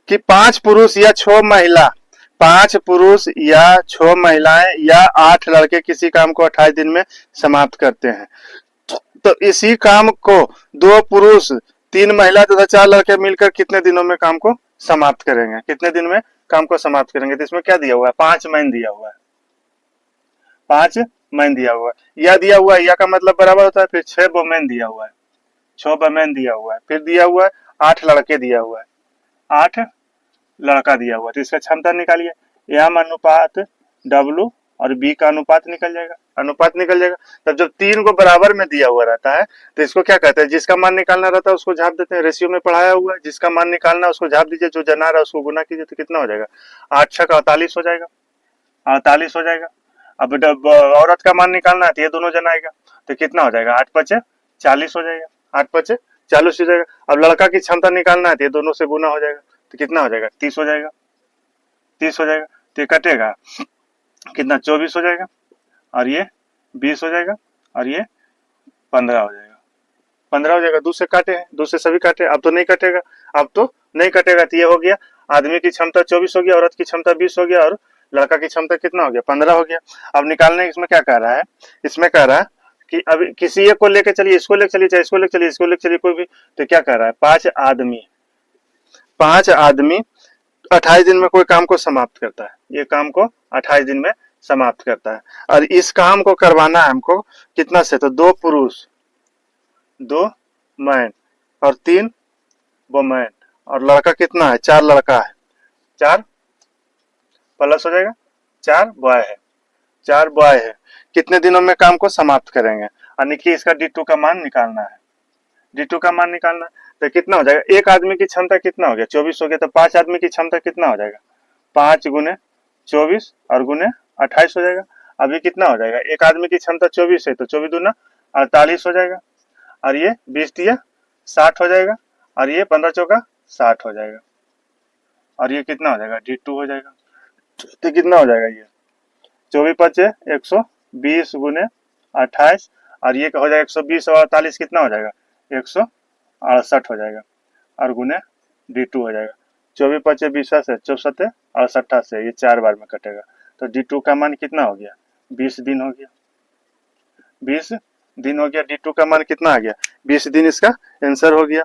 कि 5 पुरुष या 6 महिला, 5 पुरुष या 6 महिलाएं या 8 लड़के किसी काम को 28 दिन में समाप्त करते हैं। तो इसी काम को 2 पुरुष, 3 महिला तथा 4 लड़के मिलकर कितने दिनों में काम को समाप्त करेंगे? कितने दिन में काम को समाप्त करेंगे? तो इसमें क्या दिया हुआ है? 5 महीने दिया हुआ है, 5 महीने दिया हुआ है। या दिया हुआ है, या का मतलब बराबर होता है, फिर 6 वुमेन दिया हुआ है, 6 वुमेन दिया हुआ है, फिर दिया हुआ है 8 लड़के दिया हुआ है, 8 लड़का दिया हुआ है। तो इसका क्षमता निकालिए। एम अनुपात डब्लू और बी का अनुपात निकल जाएगा, अनुपात निकल जाएगा। तब जब 3 को बराबर में दिया हुआ रहता है तो इसको क्या कहते हैं? जिसका मान निकालना रहता है उसको झाप देते हैं। रेशियो में पढ़ाया हुआ है, जिसका मान निकालना है उसको झाप दीजिए, जो जना रहा है उसको गुना कीजिए, तो कितना हो जाएगा? 8 का 48 हो जाएगा, 48 हो जाएगा। अब औरत का मान निकालना है तो ये दोनों जना आएगा, तो कितना हो जाएगा? 8×5 = 40 हो जाएगा, 8×5 = 40 हो जाएगा। अब लड़का की क्षमता निकालना है तो ये दोनों से गुना हो जाएगा, तो कितना हो जाएगा? 30 हो जाएगा, 30 हो जाएगा। तो ये कटेगा कितना? 24 हो जाएगा, और ये 20 हो जाएगा, और ये 15 हो जाएगा, 15 हो जाएगा। 2 से काटे हैं, 2 से सभी काटे, अब तो नहीं कटेगा, अब तो नहीं कटेगा। तो ये हो गया, आदमी की क्षमता 24 हो गया, औरत की क्षमता 20 हो गया, और लड़का की क्षमता कितना हो गया? 15 हो गया। अब निकालने इसमें क्या कह रहा है? इसमें कह रहा है कि अब किसी एक को लेके चलिए, इसको लेके चलिए, चाहे इसको लेके चलिए, इसको लेके चलिए, कोई भी। तो क्या कह रहा है? 5 आदमी 28 दिन में कोई काम को समाप्त करता है। ये काम को 28 दिन में समाप्त करता है, और इस काम को करवाना है हमको कितना से? तो 2 पुरुष, 2 मैन और 3 वुमेन, और लड़का कितना है? 4 लड़का है, 4 प्लस हो जाएगा, 4 बॉय है, 4 बॉय है। कितने दिनों में काम को समाप्त करेंगे? यानी कि इसका D2 का मान निकालना है, D2 का मान निकालना है। तो कितना हो जाएगा? एक आदमी की क्षमता कितना हो गया? 24 हो गया। तो 5 आदमी की क्षमता कितना हो जाएगा? 5 × 24 और गुने 28 हो जाएगा। अभी कितना हो जाएगा? एक आदमी की क्षमता 24 है, तो 24 दूना 48 हो जाएगा, और ये 20 दिया 60 हो जाएगा, और ये 15 चौका 60 हो जाएगा, और ये कितना हो जाएगा? D2 हो जाएगा। तो कितना हो जाएगा? ये 24×5 = 120 × 28, और ये हो जाएगा 120 और 48 कितना हो जाएगा? 168 हो जाएगा, और गुने D2 हो जाएगा। 24×5 = 20 से 64 और 68 से ये 4 बार में कटेगा। तो D2 का मान कितना हो गया? 20 दिन हो गया, 20 दिन हो गया। D2 का मान कितना आ गया? 20 दिन इसका आंसर हो गया।